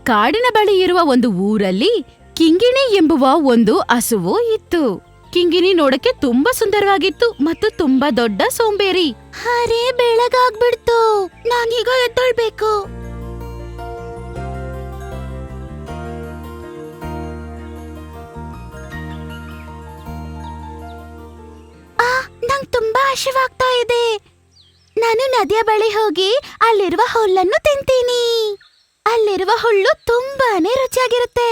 ಕಾಡಿನ ಬಳಿ ಇರುವ ಒಂದು ಊರಲ್ಲಿ ಕಿಂಗಿಣಿ ಎಂಬುವ ಒಂದು ಹಸುವು ಇತ್ತು. ಕಿಂಗಿಣಿ ನೋಡಕ್ಕೆ ತುಂಬಾ ಸುಂದರವಾಗಿತ್ತು ಮತ್ತು ತುಂಬಾ ದೊಡ್ಡ ಸೋಂಬೇರಿ. ಅರೆ, ಬೆಳಗಾಗ್ಬಿಡ್ತು, ನಾನೀಗ ಎದ್ದೊಳ್ಬೇಕು. ನಂಗ್ ತುಂಬಾ ಹಸಿವಾಗ್ತಾ ಇದೆ. ನಾನು ನದಿಯ ಬಳಿ ಹೋಗಿ ಅಲ್ಲಿರುವ ಹುಲ್ಲನ್ನು ತಿಂತೀನಿ. ಅಲ್ಲಿರುವ ಹುಲ್ಲು ತುಂಬಾನೇ ರುಚಿಯಾಗಿರುತ್ತೆ.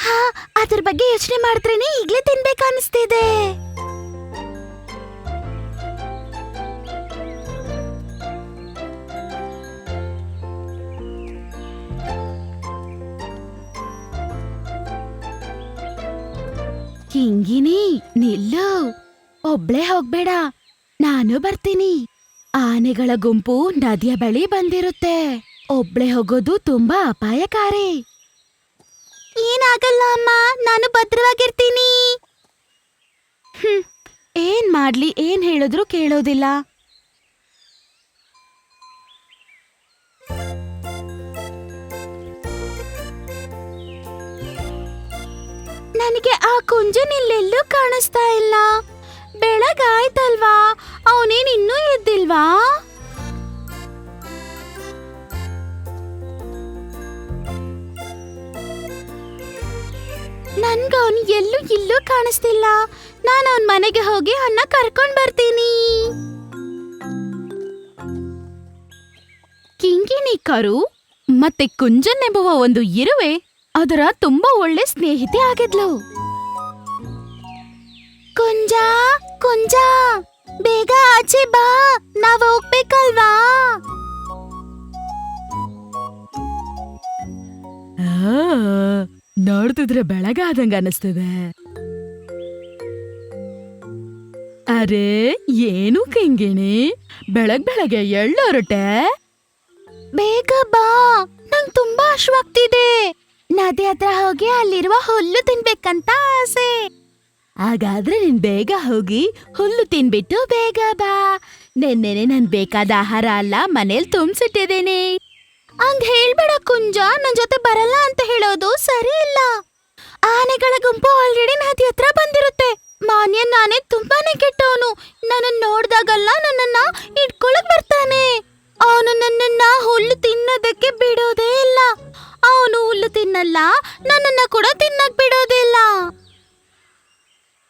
ಹಾ, ಅದ್ರ ಬಗ್ಗೆ ಯೋಚನೆ ಮಾಡಿದ್ರೇನೆ ಈಗ್ಲೇ ತಿನ್ಬೇಕನ್ನಿಸ್ತಿದೆ. ಕಿಂಗಿಣಿ, ನಿಲ್ಲು, ಒಬ್ಳೇ ಹೋಗ್ಬೇಡ, ನಾನು ಬರ್ತೀನಿ. ಆನೆಗಳ ಗುಂಪು ನದಿಯ ಬಳಿ ಬಂದಿರುತ್ತೆ. ಒಬ್ಳೆ ಹೋಗೋದು ತುಂಬಾ ಅಪಾಯಕಾರಿ. ಏನಾಗಲ್ಲ ಅಮ್ಮ, ನಾನು ಭದ್ರವಾಗಿರ್ತೀನಿ. ಏನ್ ಮಾಡ್ಲಿ, ಏನ್ ಹೇಳಿದ್ರು ಕೇಳೋದಿಲ್ಲ. ನನಗೆ ಆ ಕುಂಜನಿಲ್ಲೆಲ್ಲೂ ಕಾಣಿಸ್ತಾ ಇಲ್ಲ. ಬೆಳಗಾಯ್ತಲ್ವಾ, ಅವನೇನ್ ಇನ್ನೂ ಎದ್ದಿಲ್ವಾ? ನನ್ಗವನ್ ಎಲ್ಲೂ ಇಲ್ಲೂ ಕಾಣಿಸ್ತಿಲ್ಲ. ನಾನು ಅವನ್ ಮನೆಗೆ ಹೋಗಿ ಅವನ್ನ ಕರ್ಕೊಂಡ್ ಬರ್ತೀನಿ. ಕಿಂಗಿಣಿ ಕರು ಮತ್ತೆ ಕುಂಜನ್ ಎಂಬುವ ಒಂದು ಇರುವೆ ಅದರ ತುಂಬಾ ಒಳ್ಳೆ ಸ್ನೇಹಿತೆ ಆಗಿದ್ಲು. ಕುಂಜ, ಕುಂಜ, ಬೇಗ ಆಚೆ ಬಾ, ನಾವ್ ಹೋಗ್ಬೇಕಲ್ವಾ? ನೋಡ್ತಿದ್ರೆ ಬೆಳಗಾದಂಗ ಅನಿಸ್ತದೆ. ಅರೆ, ಏನು ಕಿಂಗಿಣಿ, ಬೆಳಗ್ಗೆ ಎಳ್ಳೊರಟೆ? ಬೇಗ ಬಾ, ನಂಗ್ ತುಂಬಾ ಹಶ್ವಾಗ್ತಿದೆ. ನದಿ ಹತ್ರ ಹೋಗಿ ಅಲ್ಲಿರುವ ಹುಲ್ಲು ತಿನ್ಬೇಕಂತ ಆಸೆ. ಹಾಗಾದ್ರೆ ನೀನ್ ಬೇಗ ಹೋಗಿ ಹುಲ್ಲು ತಿನ್ಬಿಟ್ಟು ಬೇಗ ಬಾ. ನೆನ್ನೆನೆ ನನ್ ಬೇಕಾದ ಆಹಾರ ಅಲ್ಲ ಮನೇಲಿ ತುಂಬಿಸಿಟ್ಟಿದ್ದೇನೆ. ಹಂಗ್ ಹೇಳ್ಬೇಡ ಕುಂಜ, ನನ್ ಜೊತೆ ಬರಲ್ಲ ಅಂತ ಹೇಳೋದು ಸರಿ ಇಲ್ಲ. ಆನೆಗಳ ಗುಂಪು ಆಲ್ರೆಡಿ ನದಿ ಹತ್ರ ಬಂದಿರುತ್ತೆ. ಮಾನ್ಯ ನಾನೇ ತುಂಬಾನೇ ಕೆಟ್ಟವನು. ನನ್ನ ನೋಡ್ದಾಗಲ್ಲ ನನ್ನನ್ನ ಇಟ್ಕೊಳಕ್ ಬರ್ತಾನೆ. ಅವನು ನನ್ನನ್ನ ಹುಲ್ಲು ತಿನ್ನೋದಕ್ಕೆ ಬಿಡೋದೇ ಇಲ್ಲ. ಅವನು ಹುಲ್ಲು ತಿನ್ನಲ್ಲ, ನನ್ನನ್ನ ಕೂಡ ತಿನ್ನಕ್ ಬಿಡೋದಿಲ್ಲ.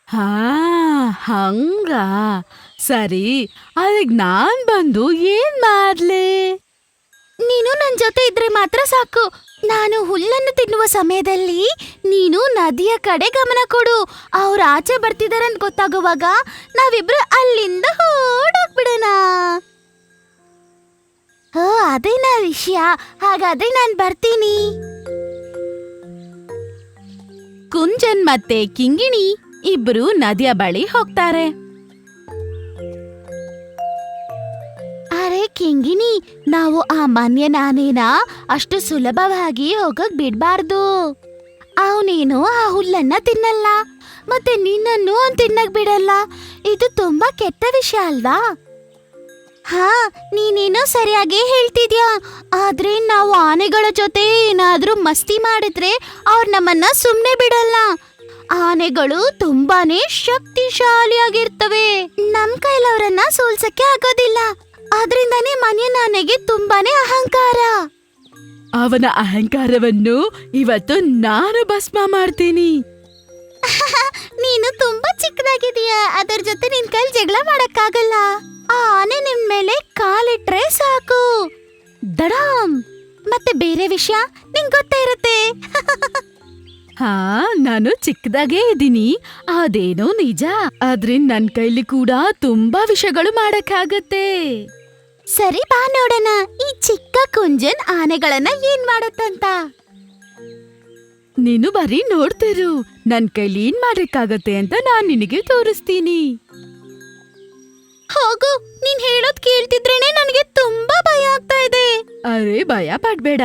ಹಾ, ಹಂಗ ಸರಿ. ಅದಕ್ ನಾನ್ ಬಂದು ಏನ್ ಮಾಡ್ಲಿ? ನೀನು ನನ್ ಜೊತೆ ಇದ್ರೆ ಮಾತ್ರ ಸಾಕು. ನಾನು ಹುಲ್ಲನ್ನು ತಿನ್ನುವ ಸಮಯದಲ್ಲಿ ನೀನು ನದಿಯ ಕಡೆ ಗಮನ ಕೊಡು. ಅವ್ರು ಆಚೆ ಬರ್ತಿದಾರೆ ಅಂತ ಗೊತ್ತಾಗುವಾಗ ನಾವಿಬ್ರು ಅಲ್ಲಿಂದ ಓಡೋಗ್ಬಿಡೋಣ. ಓ, ಅದೇನಾ ವಿಷಯ? ಹಾಗಾದ್ರೆ ನಾನ್ ಬರ್ತೀನಿ. ಕುಂಜನ್ ಮತ್ತೆ ಕಿಂಗಿಣಿ ಇಬ್ರು ನದಿಯ ಬಳಿ ಹೋಗ್ತಾರೆ. ಅರೆ ಕಿಂಗಿಣಿ, ನಾವು ಆ ಮಾನ್ಯನ ಆನೆನ ಅಷ್ಟು ಸುಲಭವಾಗಿ ಹೋಗಕ್ ಬಿಡ್ಬಾರ್ದು. ಅವನೇನು ಆ ಹುಲ್ಲನ್ನ ತಿನ್ನಲ್ಲ, ಮತ್ತೆ ನಿನ್ನನ್ನು ತಿನ್ನಕ್ ಬಿಡಲ್ಲ. ಇದು ತುಂಬಾ ಕೆಟ್ಟ ವಿಷಯ ಅಲ್ವಾ? ಹಾ, ನೀನೇನೋ ಸರಿಯಾಗಿ ಹೇಳ್ತಿದ್ಯಾ. ಆದ್ರೆ ನಾವು ಆನೆಗಳ ಜೊತೆ ಏನಾದ್ರೂ ಮಸ್ತಿ ಮಾಡಿದ್ರೆ ಅವ್ರು ನಮ್ಮನ್ನ ಸುಮ್ನೆ ಬಿಡಲ್ಲ. ಆನೆಗಳು ತುಂಬಾನೇ ಶಕ್ತಿಶಾಲಿಯಾಗಿರ್ತವೆ. ನಮ್ ಕೈಲವ್ರನ್ನ ಸೋಲ್ಸಕ್ಕೆ ಆಗೋದಿಲ್ಲ. ಆದ್ರಿಂದಾನೇ ಮನೆಯ ಆನೆಗೆ ತುಂಬಾನೇ ಅಹಂಕಾರ. ಅವನ ಅಹಂಕಾರವನ್ನು ಇವತ್ತು ನಾನು ಭಸ್ಮ ಮಾಡ್ತೀನಿ. ನೀನು ತುಂಬಾ ಚಿಕ್ಕದಾಗಿದೀಯ, ಅದರ ಜೊತೆ ನಿನ್ ಕೈಲಿ ಜಗಳ ಮಾಡಕ್ಕಾಗಲ್ಲ. ಆ ಆನೆ ನಿನ್ ಮೇಲೆ ಕಾಲಿಟ್ರೆ ಸಾಕು, ದಡಾಮ್. ಮತ್ತೆ ಬೇರೆ ವಿಷಯ ನಿಂಗ್ ಗೊತ್ತೇ ಇರುತ್ತೆ. ಹಾ, ನಾನು ಚಿಕ್ಕದಾಗೇ ಇದ್ದೀನಿ, ಅದೇನೋ ನಿಜ. ಆದ್ರಿಂದ ನನ್ ಕೈಲಿ ಕೂಡ ತುಂಬಾ ವಿಷಯಗಳು ಮಾಡಕ್ಕಾಗತ್ತೆ. ಸರಿ, ಬಾ ನೋಡೋಣ ಈ ಚಿಕ್ಕ ಕುಂಜನ್ ಆನೆಗಳನ್ನ ಏನ್ ಮಾಡತ್ತಂತ. ನೀನು ಬರೀ ನೋಡ್ತಿರು, ನನ್ ಕೈಲಿ ಏನ್ ಮಾಡಕ್ಕಾಗತ್ತೆ ಅಂತ ನಾನ್ ನಿನಗೆ ತೋರಿಸ್ತೀನಿ. ಹೋಗು, ನೀನ್ ಹೇಳೋದ್ ಕೇಳ್ತಿದ್ರೇನೆ ನನಗೆ ತುಂಬಾ ಭಯ ಆಗ್ತಾ ಇದೆ. ಅರೆ, ಭಯ ಪಡ್ಬೇಡ.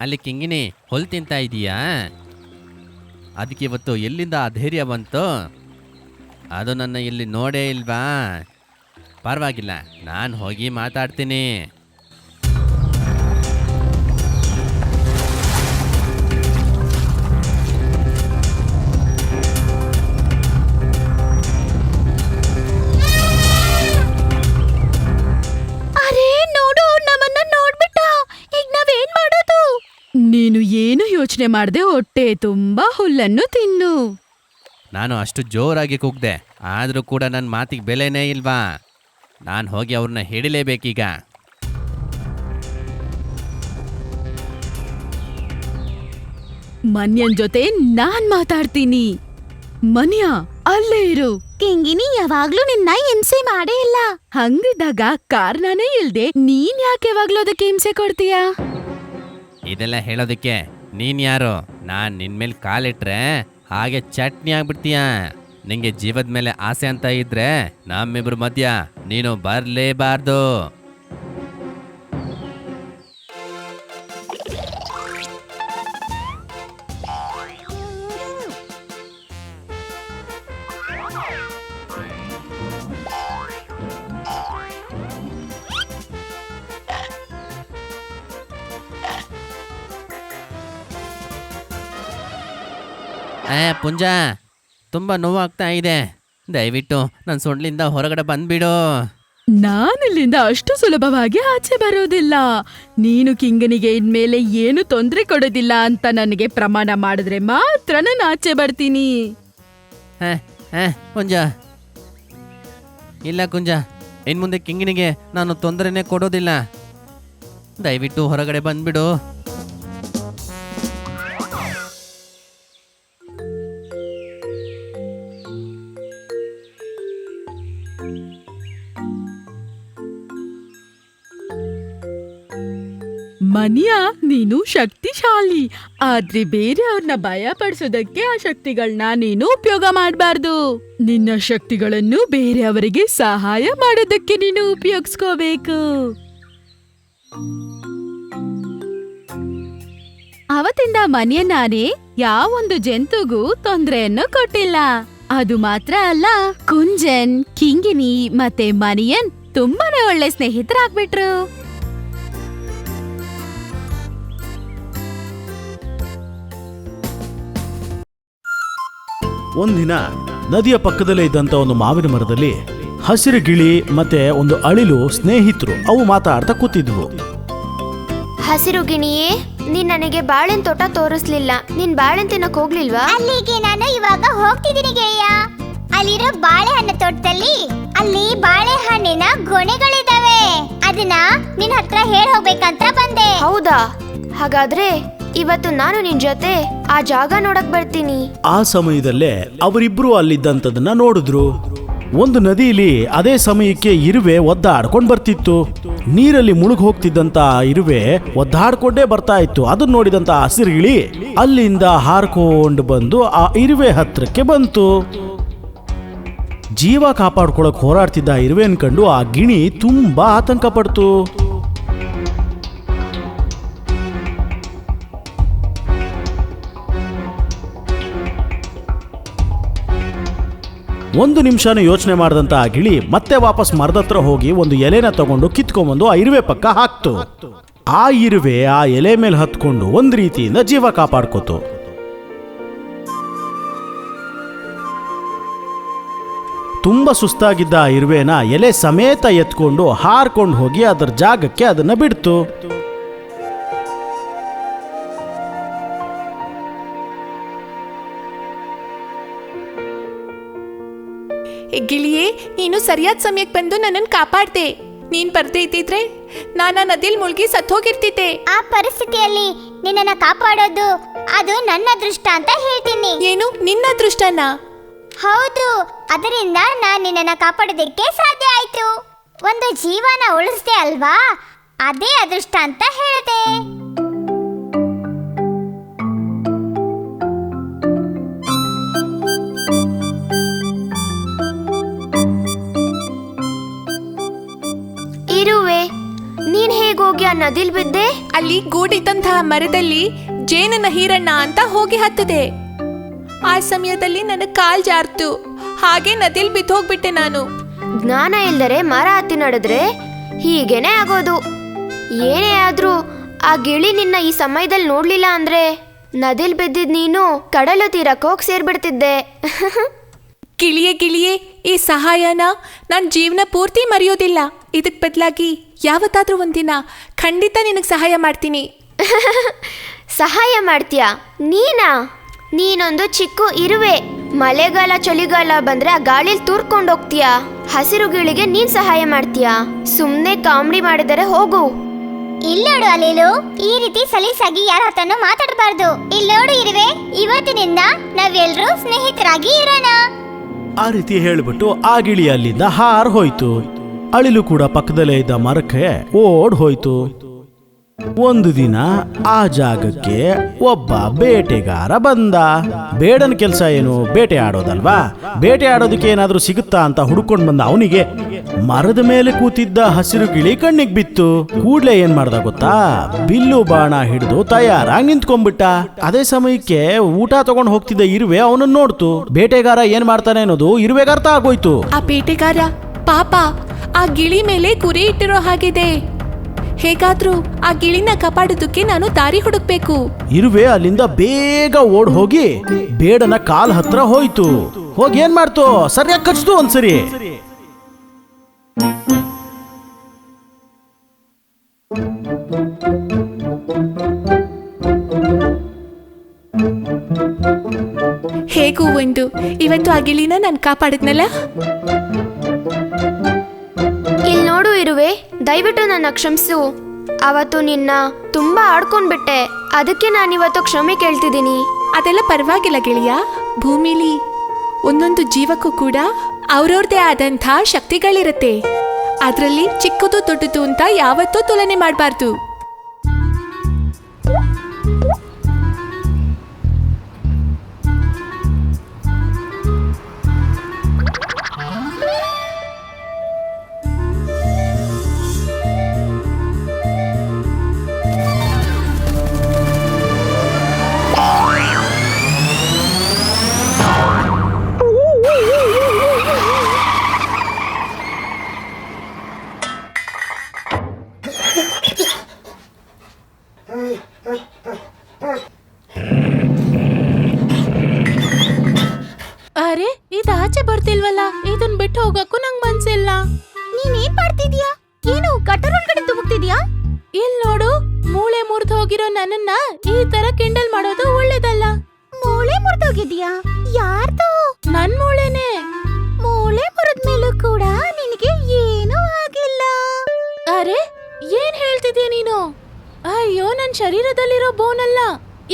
ಅಲ್ಲಿ ಕಿಂಗಿನಿ ಹುಲ್ ತಿಂತಾ ಇದೀಯಾ? ಅದಕ್ಕೆ ಇವತ್ತು ಎಲ್ಲಿಂದ ಆ ಧೈರ್ಯ ಬಂತು? ಅದು ನನ್ನ ಇಲ್ಲಿ ನೋಡೇ ಇಲ್ವಾ? ಪರವಾಗಿಲ್ಲ, ನಾನು ಹೋಗಿ ಮಾತಾಡ್ತೀನಿ. ಅರೇ ನೋಡು, ನಮ್ಮನ್ನ ನೋಡ್ಬಿಟ್ಟ. ಈಗ ನಾವೇನ್ ಮಾಡೋದು? ನೀನು ಏನು ಯೋಚನೆ ಮಾಡದೆ ಹೊಟ್ಟೆ ತುಂಬಾ ಹುಲ್ಲನ್ನು ತಿನ್ನು. ನಾನು ಅಷ್ಟು ಜೋರಾಗಿ ಕೂಗ್ದೆ, ಆದರೂ ಕೂಡ ನನ್ನ ಮಾತಿಗೆ ಬೆಲೆನೇ ಇಲ್ವಾ? ನಾನು ಹೋಗಿ ಅವ್ರನ್ನ ಹಿಡಿಲೇಬೇಕೀಗ. ಮನ್ಯನ್ ಜೊತೆ ನಾನ್ ಮಾತಾಡ್ತೀನಿ. ಮನ್ಯ, ಅಲ್ಲೇ ಇರು. ಕಿಂಗಿನಿ ಯಾವಾಗ್ಲೂ ನಿನ್ನ ಹಿಂಸೆ ಮಾಡೇ ಇಲ್ಲ. ಹಂಗಿದ್ದಾಗ ಕಾರಣನೇ ಇಲ್ದೆ ನೀನ್ ಯಾಕೆ ಯಾವಾಗ್ಲೂ ಅದಕ್ಕೆ ಹಿಂಸೆ ಕೊಡ್ತೀಯಾ? ಇದೆಲ್ಲ ಹೇಳೋದಕ್ಕೆ ನೀನ್ ಯಾರು? ನಾನು ನಿನ್ ಮೇಲೆ ಕಾಲಿಟ್ರೆ ಹಾಗೆ ಚಟ್ನಿ ಆಗ್ಬಿಡ್ತೀಯ. ನಿಂಗೆ ಜೀವದ ಮೇಲೆ ಆಸೆ ಅಂತ ಇದ್ರೆ ನಮ್ಮಿಬ್ರ ಮಧ್ಯ ನೀನು ಬರ್ಲೇಬಾರ್ದು. ಪುಂಜ, ತುಂಬ ನೋವಾಗ್ತಾ ಇದೆ. ದಯವಿಟ್ಟು ನನ್ನ ಸೊಂಡ್ಲಿಂದ ಹೊರಗಡೆ ಬಂದ್ಬಿಡು. ನಾನಿಲ್ಲಿಂದ ಅಷ್ಟು ಸುಲಭವಾಗಿ ಆಚೆ ಬರೋದಿಲ್ಲ. ನೀನು ಕಿಂಗನಿಗೆ ಇನ್ಮೇಲೆ ಏನು ತೊಂದರೆ ಕೊಡೋದಿಲ್ಲ ಅಂತ ನನಗೆ ಪ್ರಮಾಣ ಮಾಡಿದ್ರೆ ಮಾತ್ರ ನಾನು ಆಚೆ ಬರ್ತೀನಿ. ಕುಂಜ, ಇಲ್ಲ ಕುಂಜ, ಇನ್ ಮುಂದೆ ಕಿಂಗಿನಿಗೆ ನಾನು ತೊಂದರೆನೇ ಕೊಡೋದಿಲ್ಲ. ದಯವಿಟ್ಟು ಹೊರಗಡೆ ಬಂದ್ಬಿಡು. ಮನಿಯಾ, ನೀನು ಶಕ್ತಿಶಾಲಿ. ಆದ್ರೆ ಬೇರೆಯವ್ರನ್ನ ಭಯ ಪಡಿಸೋದಕ್ಕೆ ಆ ಶಕ್ತಿಗಳನ್ನ ನೀನು ಉಪಯೋಗ ಮಾಡಬಾರ್ದು. ನಿನ್ನ ಶಕ್ತಿಗಳನ್ನು ಬೇರೆಯವರಿಗೆ ಸಹಾಯ ಮಾಡೋದಕ್ಕೆ ನೀನು ಉಪಯೋಗಿಸ್ಕೋಬೇಕು. ಅವತ್ತಿಂದ ಮನಿಯನಾನೆ ಯಾವೊಂದು ಜಂತುಗೂ ತೊಂದರೆಯನ್ನು ಕೊಟ್ಟಿಲ್ಲ. ಅದು ಮಾತ್ರ ಅಲ್ಲ, ಕುಂಜನ್, ಕಿಂಗಿನಿ ಮತ್ತೆ ಮನಿಯನ್ ತುಂಬಾನೇ ಒಳ್ಳೆ ಸ್ನೇಹಿತರಾಗ್ಬಿಟ್ರು. ಒಂದಿನ ನದಿಯ ಪಕ್ಕದಲ್ಲೇ ಇದ್ದಂತ ಒಂದು ಮಾವಿನ ಮರದಲ್ಲಿ ಹಸಿರು ಗಿಳಿ ಮತ್ತೆ ಒಂದು ಅಳಿಲು ಸ್ನೇಹಿತರು ಅವು ಮಾತಾಡ್ತಾ ಕೂತಿದ್ವು. ಹಸಿರು ಗಿಣಿಯೇ, ನೀನ್ ನನಗೆ ಬಾಳೆನ್ ತೋಟ ತೋರಿಸ್ಲಿಲ್ಲ. ನೀನ್ ಬಾಳೆನ್ ತಿನ್ನಕ್ ಹೋಗ್ಲಿಲ್ವಾ? ಅಲ್ಲಿಗೆ ನಾನು ಇವಾಗ ಹೋಗ್ತಿದ್ದೀನಿ ಗೆಳೆಯ. ಅಲ್ಲಿರೋ ಬಾಳೆಹಣ್ಣು ತೋಟದಲ್ಲಿ ಅಲ್ಲಿ ಬಾಳೆಹಣ್ಣಿನ ಗೊನೆಗಳಿದಾವೆ. ಅದನ್ನ ನಿನ್ ಹತ್ರ ಹೇಳ್ ಹೋಗ್ಬೇಕಂತ ಬಂದೆ. ಹೌದಾ? ಹಾಗಾದ್ರೆ ಇವತ್ತು ನಾನು ನಿನ್ ಜೊತೆ ಆ ಜಾಗ ನೋಡಕ್ ಬರ್ತೀನಿ. ಆ ಸಮಯದಲ್ಲೇ ಅವರಿಬ್ರು ಅಲ್ಲಿದ್ದಂಥದನ್ನ ನೋಡಿದ್ರು. ಒಂದು ನದಿಯಲ್ಲಿ ಅದೇ ಸಮಯಕ್ಕೆ ಇರುವೆ ಒದ್ದಾಡ್ಕೊಂಡ್ ಬರ್ತಿತ್ತು. ನೀರಲ್ಲಿ ಮುಳುಗ್ ಹೋಗ್ತಿದ್ದಂತ ಇರುವೆ ಒದ್ದಾಡ್ಕೊಂಡೇ ಬರ್ತಾ ಇತ್ತು. ಅದನ್ನ ನೋಡಿದಂತ ಹಸಿರುಗಿಳಿ ಅಲ್ಲಿಂದ ಹಾರ್ಕೊಂಡು ಬಂದು ಆ ಇರುವೆ ಹತ್ರಕ್ಕೆ ಬಂತು. ಜೀವ ಕಾಪಾಡ್ಕೊಳಕ್ ಹೋರಾಡ್ತಿದ್ದ ಇರುವೆನ್ ಕಂಡು ಆ ಗಿಣಿ ತುಂಬಾ ಆತಂಕ ಪಡ್ತು. ಒಂದು ನಿಮಿಷನೂ ಯೋಚನೆ ಮಾಡಿದಂತ ಆ ಗಿಳಿ ಮತ್ತೆ ವಾಪಸ್ ಮರದತ್ರ ಹೋಗಿ ಒಂದು ಎಲೆನ ತಗೊಂಡು ಕಿತ್ಕೊಂಡ್ಬಂದು ಆ ಇರುವೆ ಪಕ್ಕ ಹಾಕ್ತು. ಆ ಇರುವೆ ಆ ಎಲೆ ಮೇಲೆ ಹತ್ಕೊಂಡು ಒಂದ್ ರೀತಿಯಿಂದ ಜೀವ ಕಾಪಾಡ್ಕೋತು. ತುಂಬಾ ಸುಸ್ತಾಗಿದ್ದ ಆ ಇರುವೆನ ಎಲೆ ಸಮೇತ ಎತ್ಕೊಂಡು ಹಾರ್ಕೊಂಡು ಹೋಗಿ ಅದರ ಜಾಗಕ್ಕೆ ಅದನ್ನ ಬಿಡ್ತು. ಗಿಳಿಯೇ, ನೀನು ಸರಿಯಾದ ಸಮಯಕ್ಕೆ ಬಂದು ನನ್ನನ್ನು ಕಾಪಾಡ್ದೆ. ನೀನ್ ಬರ್ದೇ ಇದ್ದಿದ್ರೆ ನಾನು ನದಿಲ್ ಮುಳುಗಿ ಸತ್ತೋಗಿರ್ತಿದ್ದೆ. ಆ ಪರಿಸ್ಥಿತಿಯಲ್ಲಿ ನಿನ್ನನ್ನ ಕಾಪಾಡೋದು ಅದು ನನ್ನ ಅದೃಷ್ಟ ಅಂತ ಹೇಳ್ತೀನಿ. ಏನು, ನಿನ್ನ ಅದೃಷ್ಟನಾ? ಹೌದು, ಅದರಿಂದ ನಾನು ನಿನ್ನನ್ನ ಕಾಪಾಡೋದಕ್ಕೆ ಸಾಧ್ಯ ಆಯ್ತು. ಒಂದು ಜೀವನ ಉಳಿಸ್ದೆ ಅಲ್ವಾ, ಅದೇ ಅದೃಷ್ಟ ಅಂತ ಹೇಳಿದೆ. ಇರುವೆ, ನೀನ್ ಹೇಗೋಗಿ ಆ ನದಿಲ್ ಬಿದ್ದೆ? ಅಲ್ಲಿ ಗೂಡಿದ್ದಂತಹ ಮರದಲ್ಲಿ ಜೇನನ ಹೀರಣ್ಣ ಅಂತ ಹೋಗಿ ಹತ್ತದೆ. ಆ ಸಮಯದಲ್ಲಿ ನನ್ನ ಕಾಲ್ ಜಾರ್ತು, ಹಾಗೆ ನದಿಲ್ ಬಿದ್ದು ಹೋಗ್ಬಿಟ್ಟೆ ನಾನು. ಜ್ಞಾನ ಇಲ್ದರೆ ಮರ ಹತ್ತಿ ನಡೆದ್ರೆ ಹೀಗೇನೆ ಆಗೋದು. ಏನೇ ಆದ್ರೂ ಆ ಗಿಳಿ ನಿನ್ನ ಈ ಸಮಯದಲ್ಲಿ ನೋಡ್ಲಿಲ್ಲ ಅಂದ್ರೆ ನದಿಲ್ ಬಿದ್ದಿದ್ ನೀನು ಕಡಲು ತೀರಕ್ಕೆ ಹೋಗಿ ಸೇರ್ಬಿಡ್ತಿದ್ದೆ. ಗಿಳಿಯೇ, ಈ ಸಹಾಯನ ನನ್ನ ಜೀವನ ಪೂರ್ತಿ ಮರೆಯೋದಿಲ್ಲ. ಇದಕ್ ಬದಲಾಗಿ ಯಾವತ್ತಾದ್ರೂ ಒಂದಿನ ಖಂಡಿತ ನಿನಗೆ ಸಹಾಯ ಮಾಡ್ತೀನಿ. ಸಹಾಯ ಮಾಡ್ತೀಯಾ? ನೀನೊಂದು ಚಿಕ್ಕ ಇರುವೆ. ಮಳೆಗಾಲ ಚಳಿಗಾಲ ಬಂದ್ರೆ ಆ ಗಾಳಿಲಿ ತೂರ್ಕೊಂಡು ಹೋಗ್ತೀಯಾ. ಹಸಿರು ಗಿಳಿಗೆ ನೀನ್ ಸಹಾಯ ಮಾಡ್ತೀಯಾ? ಸುಮ್ನೆ ಕಾಮಿಡಿ ಮಾಡಿದರೆ ಹೋಗು. ಇಲ್ಲೋಡು ಅಲಿಲು, ಈ ರೀತಿ ಸಲೀಸಾಗಿ ಯಾರ ಹತ್ರನೂ ಮಾತಾಡಬಾರ್ದು. ಇಲ್ಲೋಡು ಇರುವೆ, ಇವತ್ತಿನಿಂದ ನಾವೆಲ್ಲರೂ ಸ್ನೇಹಿತರಾಗಿ ಇರೋಣ. ಆ ರೀತಿ ಹೇಳ್ಬಿಟ್ಟು ಆ ಗಿಳಿ ಅಲ್ಲಿಂದ ಹಾರ್ ಹೋಯ್ತು. ಅಳಿಲು ಕೂಡ ಪಕ್ಕದಲ್ಲೇ ಇದ್ದ ಮರಕ್ಕೆ ಓಡ್ ಹೋಯ್ತು. ಒಂದು ದಿನ ಆ ಜಾಗಕ್ಕೆ ಒಬ್ಬ ಬೇಟೆಗಾರ ಬಂದ. ಬೇಡನ ಕೆಲಸ ಏನು? ಬೇಟೆ ಆಡೋದಲ್ವಾ. ಬೇಟೆ ಆಡೋದಕ್ಕೆ ಏನಾದ್ರೂ ಸಿಗುತ್ತಾ ಅಂತ ಹುಡುಕೊಂಡು ಬಂದ ಅವನಿಗೆ ಮರದ ಮೇಲೆ ಕೂತಿದ್ದ ಹಸಿರು ಗಿಳಿ ಕಣ್ಣಿಗೆ ಬಿತ್ತು. ಕೂಡ್ಲೆ ಏನ್ ಮಾಡ್ದ ಗೊತ್ತಾ? ಬಿಲ್ಲು ಬಾಣ ಹಿಡಿದು ತಯಾರಾಗಿ ನಿಂತ್ಕೊಂಡ್ಬಿಟ್ಟ. ಅದೇ ಸಮಯಕ್ಕೆ ಊಟ ತಗೊಂಡು ಹೋಗ್ತಿದ್ದ ಇರುವೆ ಅವನನ್ನ ನೋಡ್ತು. ಬೇಟೆಗಾರ ಏನ್ ಮಾಡ್ತಾನೆ ಅನ್ನೋದು ಇರುವೆಗೆ ಅರ್ಥ ಆಗೋಯ್ತು. ಆ ಬೇಟೆಗಾರ ಪಾಪ ಆ ಗಿಳಿ ಮೇಲೆ ಗುರಿ ಇಟ್ಟಿರೋ ಹಾಗಿದೆ. ಹೇಗಾದ್ರೂ ಆ ಗಿಳಿನ ಕಾಪಾಡೋದಕ್ಕೆ ನಾನು ದಾರಿ ಹುಡುಕ್ಬೇಕು. ಇರುವೆ ಅಲ್ಲಿಂದ ಬೇಗ ಓಡ್ ಹೋಗಿ ಬೇಡನ ಕಾಲ್ ಹತ್ರ ಹೋಯ್ತು. ಹೋಗಿ ಏನ್ ಮಾಡ್ತು? ಸರಿಯಾಗಿ ಕಚ್ತು ಒಂದ್ಸರಿ. ಹೇಗೂ ಒಂದು ಇವತ್ತು ಆ ಗಿಳಿನ ನಾನು ಕಾಪಾಡಿದ್ನಲ್ಲ. ಇಲ್ಲಿ ನೋಡು ಇರುವೆ, ದಯವಿಟ್ಟು ನನ್ನ ಕ್ಷಮಿಸು. ಅವತ್ತು ನಿನ್ನ ತುಂಬಾ ಆಡ್ಕೊಂಡ್ಬಿಟ್ಟೆ. ಅದಕ್ಕೆ ನಾನಿವತ್ತು ಕ್ಷಮೆ ಕೇಳ್ತಿದ್ದೀನಿ. ಅದೆಲ್ಲ ಪರವಾಗಿಲ್ಲ ಗೆಳೆಯ. ಭೂಮಿಲಿ ಒಂದೊಂದು ಜೀವಕ್ಕೂ ಕೂಡ ಅವ್ರವ್ರದೇ ಆದಂಥ ಶಕ್ತಿಗಳಿರುತ್ತೆ. ಅದರಲ್ಲಿ ಚಿಕ್ಕದು ದೊಡ್ಡದು ಅಂತ ಯಾವತ್ತೂ ತುಲನೆ ಮಾಡಬಾರ್ದು. ಅರೆ, ಇದು ಆಚೆ ಬರ್ತಿಲ್ವಲ್ಲ. ಇದನ್ ಬಿಟ್ಟು ಹೋಗಕ್ಕೂ ನಂಗ್ ಮನ್ಸಿಲ್ಲ. ನೀನೇನ್ ಮಾಡ್ತಿದ್ಯಾ? ಏನು ಗಟರ್ ಒಳಗಡೆ ತುಮುಕ್ತಿದ್ಯಾ? ಇಲ್ ನೋಡು, ಮೂಳೆ ಮುರಿದು ಹೋಗಿರೋ ನನ್ನನ್ನ ಈ ತರ ಕಿಂಡಲ್ ಮಾಡೋದು ಒಳ್ಳೇದಲ್ಲ. ಮೂಳೆ ಮುರಿದೋಗಿದ್ಯಾ? ಯಾರ್ದು? ನನ್ ಮೂಳೆನೆ. ಮೂಳೆ ಮುರಿದ್ಮೇಲೂ ಕೂಡ ನಿನಗೆ ಏನೂ ಆಗಿಲ್ಲ. ಅರೆ, ಏನ್ ಹೇಳ್ತಿದ್ಯಾ ನೀನು? ಅಯ್ಯೋ, ನನ್ ಶರೀರದಲ್ಲಿರೋ ಬೋನ್ ಅಲ್ಲ.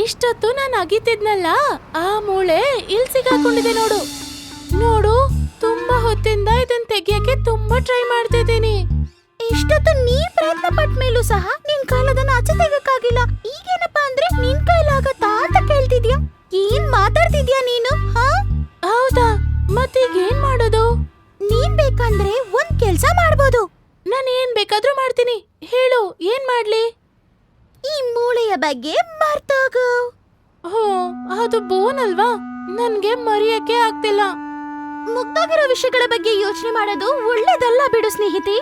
ಇಷ್ಟೊತ್ತು ನಾನು ಅಗಿತಿದ್ನಲ್ಲ, ಆ ಮೂಳೆ ಇಲ್ಲಿ ಸಿಗಾಕೊಂಡಿದೆ ನೋಡು. ನೋಡು, ತುಂಬಾ ಹೊತ್ತಿಂದ ಇದನ್ ತೆಗಿಯಕ್ಕೆ ತುಂಬಾ ಟ್ರೈ ಮಾಡ್ತಿದ್ದೀನಿ. ಇಷ್ಟೊತ್ತು ನೀನ್ ಪ್ರಯತ್ನ ಪಟ್ಟ ಮೇಲೂ ಸಹ ನಿನ್ ಕಾಲದನ್ನ ಆಚೆ ತೆಗಕ್ಕಾಗಿಲ್ಲ. ಈಗೇನಪ್ಪಾ ಅಂದ್ರೆ ನಿನ್ ಕೈಲಾಗತ್ತಾ ಅಂತ ಕೇಳ್ತಿದ್ಯಾ? ಏನ್ ಮಾತಾಡ್ತಿದ್ಯಾ ನೀನು? ಹೌದಾ? ಮತ್ತೀಗ ಏನ್ ಮಾಡೋದು? ನೀನ್ ಬೇಕಂದ್ರೆ ಒಂದ್ ಕೆಲ್ಸ ಮಾಡ್ಬೋದು. ನಾನು ಏನ್ ಬೇಕಾದ್ರೂ ಮಾಡ್ತೀನಿ. ಹೇಳು, ಏನ್ ಮಾಡ್ಲಿ? ಈ ಮೂಳೆಯ ಬಗ್ಗೆ ಮರ್ತೋಗು. ಹೋ, ಅದು ಬೋನ್ ಅಲ್ವಾ? ನನ್ಗೆ ಮರೆಯಕ್ಕೆ ಆಗ್ತಿಲ್ಲ. ಮುಗ್ದೋಗಿರೋ ವಿಷಯಗಳ ಬಗ್ಗೆ ಯೋಚನೆ ಮಾಡೋದು ಒಳ್ಳೇದಲ್ಲ ಬಿಡು ಸ್ನೇಹಿತಿ.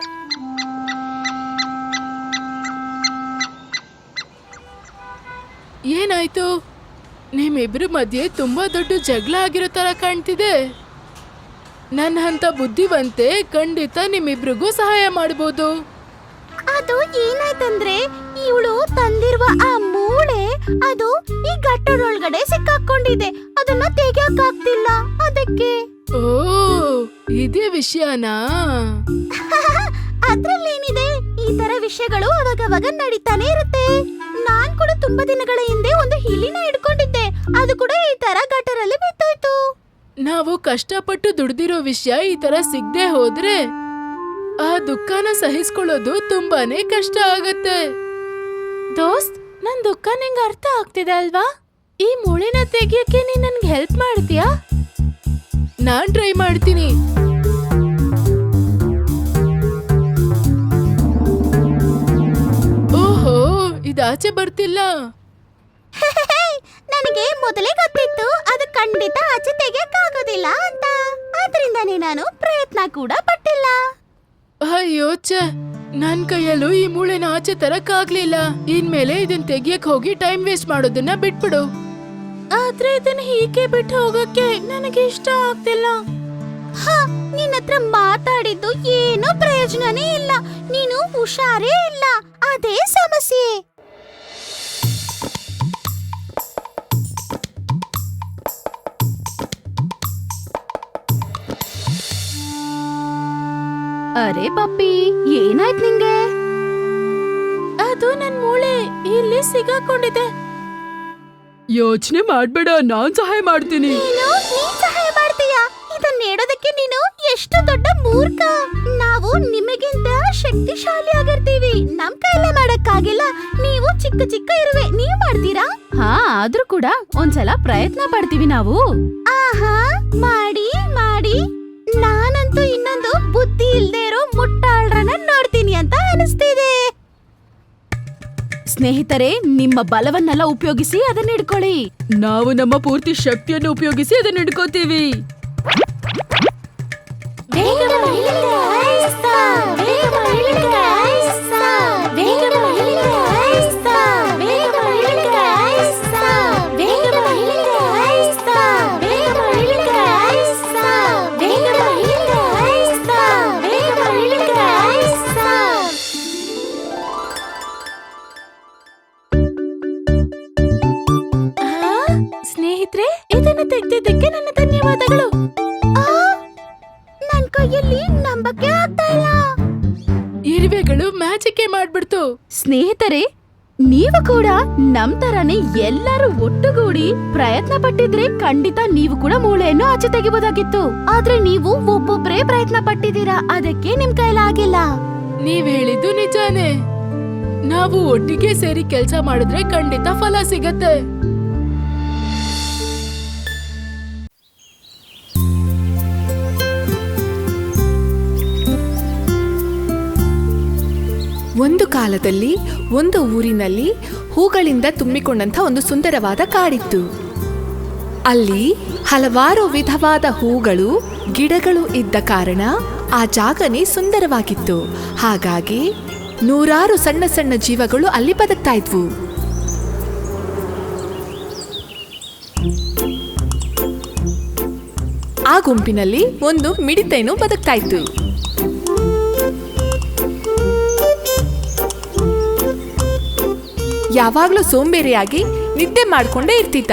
ಏನಾಯ್ತು? ನಿಮ್ಮಿಬ್ರ ಮಧ್ಯೆ ತುಂಬಾ ದೊಡ್ಡ ಜಗಳ ಆಗಿರೋ ತರ ಕಾಣ್ತಿದೆ. ನನ್ನ ಹಂತ ಬುದ್ಧಿವಂತೆ ಖಂಡಿತ ನಿಮ್ಮಿಬ್ರಿಗೂ ಸಹಾಯ ಮಾಡ್ಬೋದು. ಅದು ಏನಾಯ್ತಂದ್ರೆ, ಇವಳು ತಂದಿರುವ ಆ ಮೂಳೆ ಅದು ಈ ಗಟ್ಟರೊಳಗಡೆ ಸಿಕ್ಕಾಕೊಂಡಿದೆ. ಅದನ್ನ ತೆಗಿಯಕ್ಕಾಗ್ತಿಲ್ಲ. ಅದಕ್ಕೆ ಓ, ಇದೇ ವಿಷಯನಾ? ಅದ್ರಲ್ಲೇನಿದೆ, ಈ ತರ ವಿಷಯಗಳು ಅವಾಗವಾಗ ನಡೀತಾನೆ ಇರುತ್ತೆ. ನಾನ್ ಕೂಡ ತುಂಬಾ ದಿನಗಳ ಹಿಂದೆ ಒಂದು ಹಿಲಿನ ಹಿಡ್ಕೊಂಡಿದ್ದೆ. ಅದು ಕೂಡ ಈ ತರ ಗಟ್ಟರಲ್ಲಿ ಬಿತ್ತೋಯ್ತು. ನಾವು ಕಷ್ಟಪಟ್ಟು ದುಡ್ದಿರೋ ವಿಷಯ ಈ ತರ ಸಿಗದೆ ಹೋದ್ರೆ ಆ ದುಃಖನ ಸಹಿಸ್ಕೊಳ್ಳೋದು ತುಂಬಾನೇ ಕಷ್ಟ ಆಗತ್ತೆ. ದೋಸ್ತ್, ನನ್ ದುಃಖ ನಿಂಗೆ ಅರ್ಥ ಆಗ್ತಿದೆ ಅಲ್ವಾ? ಈ ಮೂಳೆನ ತೆಗಿಯಕ್ಕೆ ನೀನ್ ನನ್ಗೆ ಹೆಲ್ಪ್ ಮಾಡ್ತೀಯಾ? ನಾನ್ ಟ್ರೈ ಮಾಡ್ತೀನಿ. ಓಹೋ, ಇದು ಆಚೆ ಬರ್ತಿಲ್ಲ. ನನಗೆ ಮೊದಲೇ ಗೊತ್ತಿತ್ತು ಅದು ಖಂಡಿತ ಆಚೆ ತೆಗೆಯಕ್ಕಾಗೋದಿಲ್ಲ ಅಂತ. ಆದ್ರಿಂದಾನೇ ನಾನು ಪ್ರಯತ್ನ ಕೂಡ ಪಟ್ಟಿಲ್ಲ. ಅಯ್ಯೋ ಛೆ, ನನ್ ಕೈಯಲ್ಲೂ ಈ ಮೂಳೆನ ಆಚೆ ತರಕ್ಕಾಗ್ಲಿಲ್ಲ. ಇನ್ಮೇಲೆ ಇದನ್ ತೆಗಿಯಕ್ ಹೋಗಿ ಟೈಮ್ ವೇಸ್ಟ್ ಮಾಡೋದನ್ನ ಬಿಟ್ಬಿಡು. ಆದ್ರೆ ಇದನ್ನ ಹೀಗೆ ಬಿಟ್ಟು ಹೋಗಕ್ಕೆ ನನಗೆ ಇಷ್ಟ ಆಗ್ತಿಲ್ಲ. ನಿನ್ನತ್ರ ಮಾತಾಡಿದ್ದು ಏನೂ ಪ್ರಯೋಜನನೇ ಇಲ್ಲ. ನೀನು ಹುಷಾರೇ ಇಲ್ಲ, ಅದೇ ಸಮಸ್ಯೆ. ಅರೆ ಪಪ್ಪಿ, ಏನಾಯ್ತು ನಿಂಗೆ? ಅದು ನನ್ ಮೂಳೆ ಇಲ್ಲಿ ಸಿಗಾಕೊಂಡಿದೆ. ಯೋಚನೆ ಮಾಡ್ಬೇಡ, ನಾನ್ ಸಹಾಯ ಮಾಡ್ತೀನಿ. ನೀನು ನೀನ್ ಸಹಾಯ ಮಾಡ್ತೀಯಾ? ಇದನ್ನ ನೀಡೋದಕ್ಕೆ ನೀನು ಎಷ್ಟು ದೊಡ್ಡ ಮೂರ್ಖ. ನಾವು ನಿಮಗಿಂತ ಶಕ್ತಿಶಾಲಿ ಆಗಿರ್ತೀವಿ, ನಮ್ ಕೈಯಲ್ಲೇ ಮಾಡಕ್ಕಾಗಿಲ್ಲ. ನೀವು ಚಿಕ್ಕ ಚಿಕ್ಕ ಇರುವೆ, ನೀವ್ ಮಾಡ್ತೀರಾ? ಆದ್ರೂ ಕೂಡ ಒಂದ್ಸಲ ಪ್ರಯತ್ನ ಪಡ್ತೀವಿ ನಾವು. ಆಹಾ, ಮಾಡಿ ಮಾಡಿ. ನಾನಂತೂ ಇನ್ನೊಂದು ಬುದ್ಧಿ ಇಲ್ದೇ ಇರೋ ಮುಟ್ಟಾಳ್ರನ್ನ ನೋಡ್ತೀನಿ ಅಂತ ಅನಿಸ್ತಿದೆ. ಸ್ನೇಹಿತರೆ, ನಿಮ್ಮ ಬಲವನ್ನೆಲ್ಲ ಉಪಯೋಗಿಸಿ ಅದನ್ನ ಹಿಡ್ಕೊಳ್ಳಿ. ನಾವು ನಮ್ಮ ಪೂರ್ತಿ ಶಕ್ತಿಯನ್ನು ಉಪಯೋಗಿಸಿ ಅದನ್ನ ಹಿಡ್ಕೋತೀವಿ. ಸ್ನೇಹಿತರೆ, ಇದನ್ನು ತೆಗೆದಿದ್ದಕ್ಕೆ ನನ್ನ ಧನ್ಯವಾದಗಳು. ನನ್ ಕೈಯಲ್ಲಿ ನಂಬಕ್ಕೆ ಆಗ್ತಾ ಇಲ್ಲ. ಇರುವೆಗಳು ಮ್ಯಾಜಿಕ್ ಮಾಡ್ಬಿಡ್ತು. ಸ್ನೇಹಿತರೆ, ನೀವು ಕೂಡ ನಮ್ ತರಾನೇ ಎಲ್ಲರೂ ಒಟ್ಟುಗೂಡಿ ಪ್ರಯತ್ನ ಪಟ್ಟಿದ್ರೆ ಖಂಡಿತ ನೀವು ಕೂಡ ಮೂಳೆಯನ್ನು ಆಚೆ ತೆಗಿಬಹುದಾಗಿತ್ತು. ಆದ್ರೆ ನೀವು ಒಬ್ಬೊಬ್ರೇ ಪ್ರಯತ್ನ ಪಟ್ಟಿದ್ದೀರಾ, ಅದಕ್ಕೆ ನಿಮ್ ಕೈಲಾಗಿಲ್ಲ. ನೀವ್ ಹೇಳಿದ್ದು ನಿಜಾನೇ. ನಾವು ಒಟ್ಟಿಗೆ ಸೇರಿ ಕೆಲ್ಸ ಮಾಡಿದ್ರೆ ಖಂಡಿತ ಫಲ ಸಿಗತ್ತೆ. ಒಂದು ಕಾಲದಲ್ಲಿ ಒಂದು ಊರಿನಲ್ಲಿ ಹೂಗಳಿಂದ ತುಂಬಿಕೊಂಡಂಥ ಒಂದು ಸುಂದರವಾದ ಕಾಡಿತ್ತು. ಅಲ್ಲಿ ಹಲವಾರು ವಿಧವಾದ ಹೂಗಳು, ಗಿಡಗಳು ಇದ್ದ ಕಾರಣ ಆ ಜಾಗನೇ ಸುಂದರವಾಗಿತ್ತು. ಹಾಗಾಗಿ ನೂರಾರು ಸಣ್ಣ ಸಣ್ಣ ಜೀವಗಳು ಅಲ್ಲಿ ಬದುಕ್ತಾ ಇದ್ವು. ಆ ಗುಂಪಿನಲ್ಲಿ ಒಂದು ಮಿಡಿತೆನೂ ಬದುಕ್ತಾ ಇತ್ತು. ಯಾವಾಗ್ಲೂ ಸೋಂಬೇರಿಯಾಗಿ ನಿದ್ದೆ ಮಾಡ್ಕೊಂಡೇ ಇರ್ತಿದ್ದ.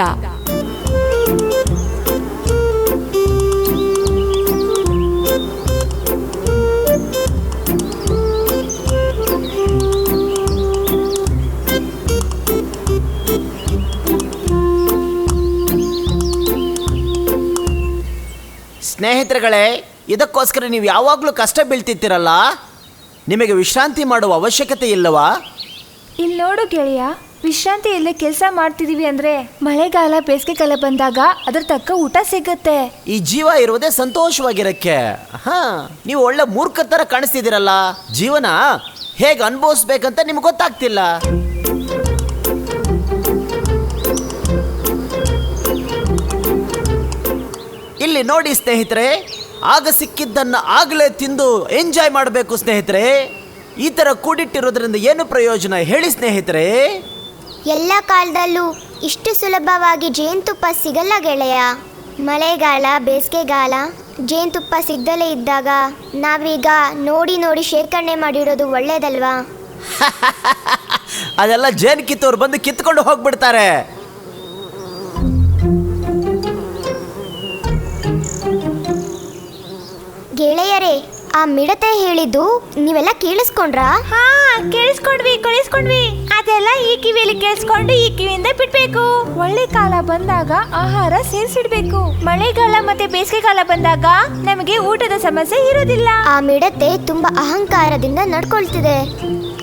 ಸ್ನೇಹಿತರುಗಳೇ, ಇದಕ್ಕೋಸ್ಕರ ನೀವು ಯಾವಾಗಲೂ ಕಷ್ಟ ಬೀಳ್ತಿರ್ತೀರಲ್ಲ, ನಿಮಗೆ ವಿಶ್ರಾಂತಿ ಮಾಡುವ ಅವಶ್ಯಕತೆ ಇಲ್ಲವಾ? ಇಲ್ಲಿ ನೋಡು ಗೆಳೆಯ, ವಿಶ್ರಾಂತಿ ಇಲ್ಲೇ ಕೆಲಸ ಮಾಡ್ತಿದೀವಿ ಅಂದ್ರೆ ಮಳೆಗಾಲ ಬೇಸಿಗೆಗಾಲ ಬಂದಾಗ ಅದ್ರ ತಕ್ಕ ಊಟ ಸಿಗತ್ತೆ. ಈ ಜೀವ ಇರುವುದೇ ಸಂತೋಷವಾಗಿರಕ್ಕೆ. ನೀವು ಒಳ್ಳೆ ಮೂರ್ಖ ಥರ ಕಾಣಿಸ್ತಿದ್ದೀರಲ್ಲ. ಜೀವನ ಹೇಗೆ ಅನುಭವಿಸ್ಬೇಕಂತ ನಿಮ್ಗೆ ಗೊತ್ತಾಗ್ತಿಲ್ಲ. ಇಲ್ಲಿ ನೋಡಿ ಸ್ನೇಹಿತರೆ, ಆಗ ಸಿಕ್ಕಿದ್ದನ್ನು ಆಗಲೇ ತಿಂದು ಎಂಜಾಯ್ ಮಾಡಬೇಕು ಸ್ನೇಹಿತರೆ. ಈ ಥರ ಕೂಡಿಟ್ಟಿರೋದ್ರಿಂದ ಏನು ಪ್ರಯೋಜನ ಹೇಳಿ ಸ್ನೇಹಿತರೆ? ಎಲ್ಲ ಕಾಲದಲ್ಲೂ ಇಷ್ಟು ಸುಲಭವಾಗಿ ಜೇನುತುಪ್ಪ ಸಿಗಲ್ಲ ಗೆಳೆಯ. ಮಳೆಗಾಲ ಬೇಸಿಗೆಗಾಲ ಜೇನುತುಪ್ಪ ಸಿಗ್ದಲೇ ಇದ್ದಾಗ ನಾವೀಗ ನೋಡಿ ನೋಡಿ ಶೇಖರಣೆ ಮಾಡಿಡೋದು ಒಳ್ಳೇದಲ್ವಾ? ಅದೆಲ್ಲ ಜೇನು ಕಿತ್ತವ್ರು ಬಂದು ಕಿತ್ಕೊಂಡು ಹೋಗ್ಬಿಡ್ತಾರೆ. ಗೆಳೆಯರೇ, ಆ ಮಿಡತೆ ಹೇಳಿದ್ದು ನೀವೆಲ್ಲ ಕೇಳಿಸ್ಕೊಂಡ್ರಾ? ಹಾ, ಕೇಳಿಸ್ಕೊಂಡ್ವಿ. ಅದೆಲ್ಲ ಈ ಕಿವಿಯಲ್ಲಿ ಕೇಳಿಸ್ಕೊಂಡು ಈ ಕಿವಿಯಿಂದ ಬಿಡ್ಬೇಕು. ಒಳ್ಳೆ ಕಾಲ ಬಂದಾಗ ಆಹಾರ ಸೇರಿಸಿಡ್ಬೇಕು. ಮಳೆಗಾಲ ಮತ್ತೆ ಬೇಸಿಗೆಗಾಲ ಬಂದಾಗ ನಮಗೆ ಊಟದ ಸಮಸ್ಯೆ ಇರೋದಿಲ್ಲ. ಆ ಮಿಡತೆ ತುಂಬಾ ಅಹಂಕಾರದಿಂದ ನಡ್ಕೊಳ್ತಿದೆ.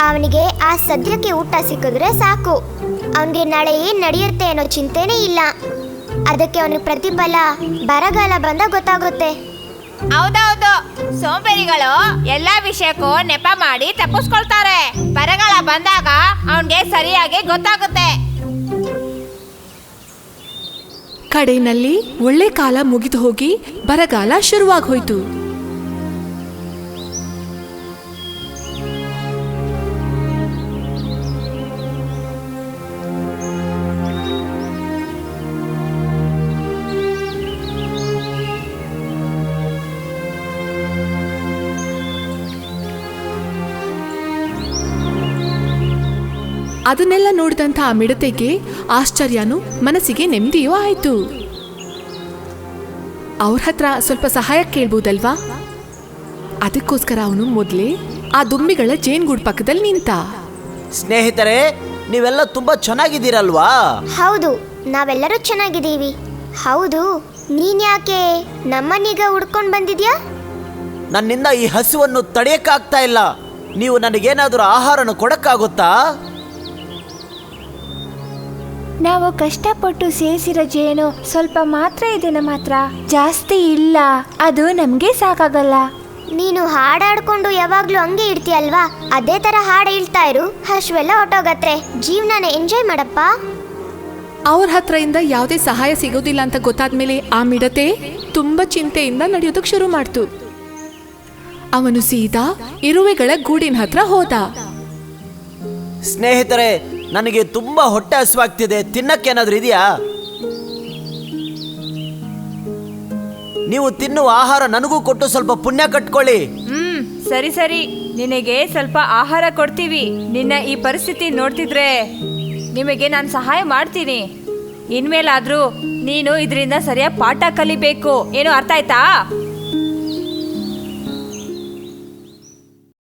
ಅವನಿಗೆ ಆ ಸದ್ಯಕ್ಕೆ ಊಟ ಸಿಕ್ಕಿದ್ರೆ ಸಾಕು. ಅವನಿಗೆ ನಾಳೆ ಏನ್ ನಡೆಯುತ್ತೆ ಅನ್ನೋ ಚಿಂತೆನೇ ಇಲ್ಲ. ಅದಕ್ಕೆ ಅವನಿಗೆ ಪ್ರತಿಫಲ ಬರಗಾಲ ಬಂದಾಗ ಗೊತ್ತಾಗುತ್ತೆ. ಹೌದೌದು, ಸೋಂಬೇರಿಗಳು ಎಲ್ಲಾ ವಿಷಯಕ್ಕೂ ನೆಪ ಮಾಡಿ ತಪ್ಪಿಸ್ಕೊಳ್ತಾರೆ. ಬರಗಾಲ ಬಂದಾಗ ಅವನ್ಗೆ ಸರಿಯಾಗಿ ಗೊತ್ತಾಗುತ್ತೆ. ಕಡೆಯಲ್ಲಿ ಒಳ್ಳೆ ಕಾಲ ಮುಗಿದು ಹೋಗಿ ಬರಗಾಲ ಶುರುವಾಗೋಯ್ತು. ಅದನ್ನೆಲ್ಲ ನೋಡಿದಂಥ ಆ ಮಿಡತೆಗೆ ಆಶ್ಚರ್ಯನೂ ಮನಸ್ಸಿಗೆ ನೆಮ್ಮದಿಯೂ ಆಯ್ತು. ಅವ್ರ ಹತ್ರ ಸ್ವಲ್ಪ ಸಹಾಯ ಕೇಳ್ಬೋದಲ್ವಾ? ಅದಕ್ಕೋಸ್ಕರ ಅವನು ಮೊದಲೇ ಆ ದುಂಬಿಗಳ ಜೇನುಗೂಡು ಪಕ್ಕದಲ್ಲಿ ನಿಂತ. ಸ್ನೇಹಿತರೆ, ನೀವೆಲ್ಲ ತುಂಬಾ ಚೆನ್ನಾಗಿದ್ದೀರಲ್ವಾ? ಹೌದು, ನಾವೆಲ್ಲರೂ ಚೆನ್ನಾಗಿದ್ದೀವಿ. ಹೌದು, ನೀನ್ ಯಾಕೆ ನಮ್ಮನ್ನೀಗ ಹುಡ್ಕೊಂಡು ಬಂದಿದ್ಯಾ? ನನ್ನಿಂದ ಈ ಹಸುವನ್ನು ತಡೆಯಕ್ಕಾಗ್ತಾ ಇಲ್ಲ. ನೀವು ನನಗೇನಾದರೂ ಆಹಾರನ ಕೊಡಕ್ಕಾಗುತ್ತಾ? ನಾವು ಕಷ್ಟಪಟ್ಟು ಸೇರಿಸಿರೋ ಜೇನು ಸ್ವಲ್ಪ ಮಾತ್ರ ಇದೆ ನಮ್ಮ ಹತ್ರ, ಜಾಸ್ತಿ ಇಲ್ಲ. ಅದು ನಮ್ಗೆ ಸಾಕಾಗಲ್ಲ. ನೀನು ಹಾಡಾಡ್ಕೊಂಡು ಯಾವಾಗ್ಲೂ ಹಂಗೆ ಇರ್ತೀಯಲ್ವಾ? ಅದೇ ತರ ಹಾಡು ಹೇಳ್ತಾ ಇರು, ಹಶ್ವೆಲ್ಲ ಹೊಟ್ಟೋಗತ್ರೆ. ಜೀವನನ ಎಂಜಾಯ್ ಮಾಡಪ್ಪ. ಅವ್ರ ಹತ್ರದಿಂದ ಯಾವುದೇ ಸಹಾಯ ಸಿಗೋದಿಲ್ಲ ಅಂತ ಗೊತ್ತಾದ್ಮೇಲೆ ಆ ಮಿಡತೆ ತುಂಬಾ ಚಿಂತೆಯಿಂದ ನಡೆಯೋದಕ್ಕೆ ಶುರು ಮಾಡ್ತು. ಅವನು ಸೀದಾ ಇರುವೆಗಳ ಗೂಡಿನ ಹತ್ರ ಹೋದ. ಸ್ನೇಹಿತರೆ, ನನಗೆ ತುಂಬಾ ಹೊಟ್ಟೆ ಹಸಿವಾಗ್ತಿದೆ. ತಿನ್ನಕ್ಕೇನಾದ್ರೂ ಇದೆಯಾ? ನೀವು ತಿನ್ನುವ ಆಹಾರ ನನಗೂ ಕೊಟ್ಟು ಸ್ವಲ್ಪ ಪುಣ್ಯ ಕಟ್ಕೊಳ್ಳಿ. ಸರಿ ಸರಿ, ನಿನಗೆ ಸ್ವಲ್ಪ ಆಹಾರ ಕೊಡ್ತೀವಿ. ನಿನ್ನ ಈ ಪರಿಸ್ಥಿತಿ ನೋಡ್ತಿದ್ರೆ ನಿಮಗೆ ನಾನು ಸಹಾಯ ಮಾಡ್ತೀನಿ. ಇನ್ಮೇಲಾದ್ರೂ ನೀನು ಇದರಿಂದ ಸರಿಯಾಗಿ ಪಾಠ ಕಲಿಬೇಕು. ಏನು ಅರ್ಥ ಆಯ್ತಾ?